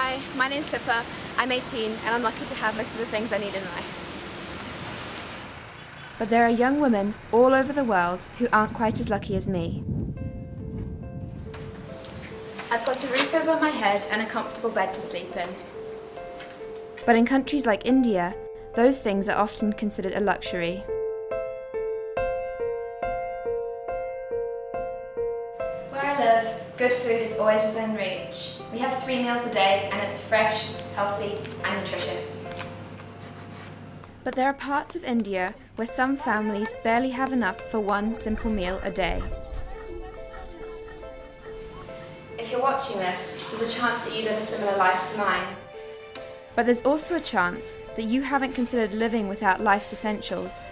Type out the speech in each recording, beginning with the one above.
Hi, my name's Pippa, I'm 18 and I'm lucky to have most of the things I need in life. But there are young women all over the world who aren't quite as lucky as me. I've got a roof over my head and a comfortable bed to sleep in. But in countries like India, those things are often considered a luxury. Where I live, good food is always within reach. We have 3 meals a day and it's fresh, healthy and nutritious. But there are parts of India where some families barely have enough for one simple meal a day. If you're watching this, there's a chance that you live a similar life to mine. But there's also a chance that you haven't considered living without life's essentials.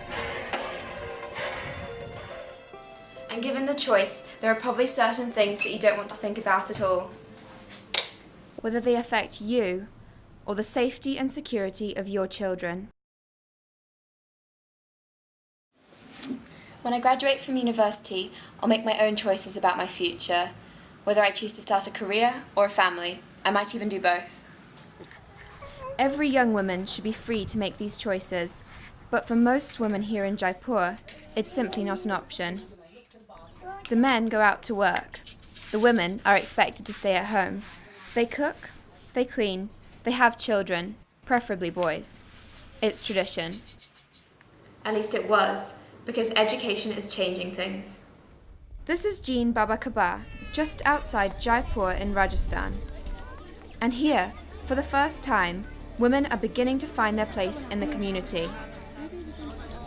And given the choice, there are probably certain things that you don't want to think about at all. Whether they affect you or the safety and security of your children. When I graduate from university, I'll make my own choices about my future. Whether I choose to start a career or a family, I might even do both. Every young woman should be free to make these choices, but for most women here in Jaipur, it's simply not an option. The men go out to work. The women are expected to stay at home. They cook, they clean, they have children, preferably boys. It's tradition. At least it was, because education is changing things. This is Jean Baba Kaba, just outside Jaipur in Rajasthan. And here, for the first time, women are beginning to find their place in the community.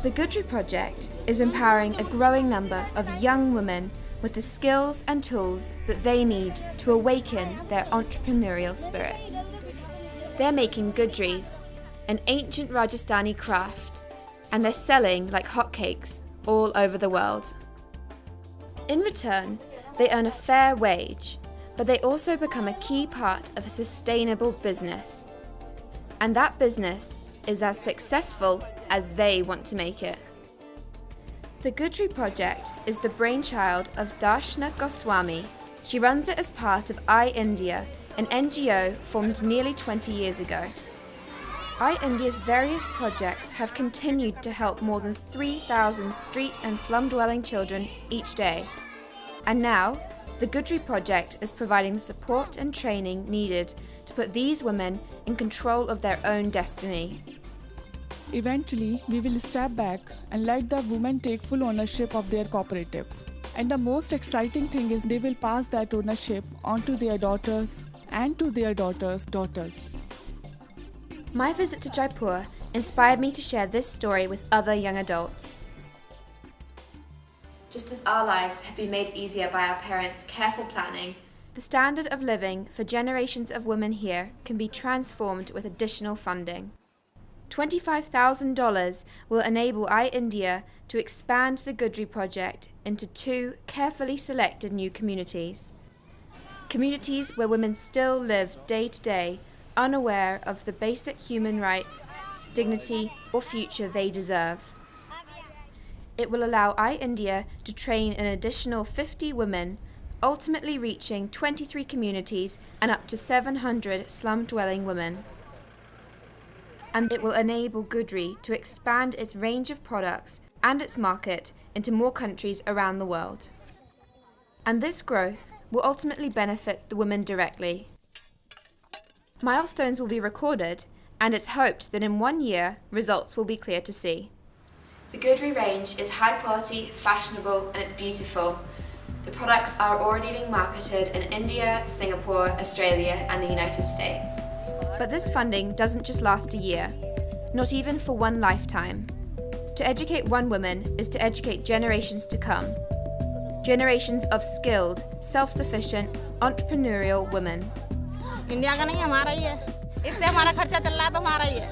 The Gudri Project is empowering a growing number of young women with the skills and tools that they need to awaken their entrepreneurial spirit. They're making Gudris, an ancient Rajasthani craft, and they're selling like hotcakes all over the world. In return, they earn a fair wage, but they also become a key part of a sustainable business. And that business is as successful as they want to make it. The Gudri Project is the brainchild of Darshna Goswami. She runs it as part of iIndia, an NGO formed nearly 20 years ago. iIndia's various projects have continued to help more than 3,000 street and slum-dwelling children each day. And now, the Gudri Project is providing the support and training needed to put these women in control of their own destiny. Eventually, we will step back and let the women take full ownership of their cooperative. And the most exciting thing is they will pass that ownership on to their daughters and to their daughters' daughters. My visit to Jaipur inspired me to share this story with other young adults. Just as our lives have been made easier by our parents' careful planning, The standard of living for generations of women here can be transformed with additional funding. $25,000 will enable iIndia to expand the Gudri Project into 2 carefully selected new communities. Communities where women still live day to day, unaware of the basic human rights, dignity, or future they deserve. It will allow iIndia to train an additional 50 women, ultimately reaching 23 communities and up to 700 slum-dwelling women. And it will enable Gudri to expand its range of products and its market into more countries around the world. And this growth will ultimately benefit the women directly. Milestones will be recorded, and it's hoped that in 1 year, results will be clear to see. The Gudri range is high quality, fashionable, and it's beautiful. The products are already being marketed in India, Singapore, Australia, and the United States. But this funding doesn't just last a year, not even for one lifetime. To educate one woman is to educate generations to come. Generations of skilled, self-sufficient, entrepreneurial women. India का नहीं हमारा ही है इससे हमारा खर्चा चल रहा है तो हमारा ही है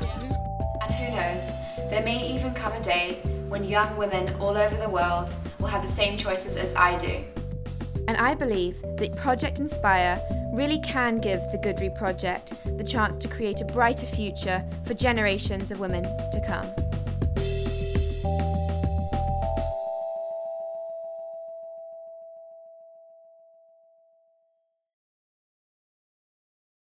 And who knows, there may even come a day when young women all over the world will have the same choices as I do. And I believe that Project Inspire really can give the Gudri Project the chance to create a brighter future for generations of women to come.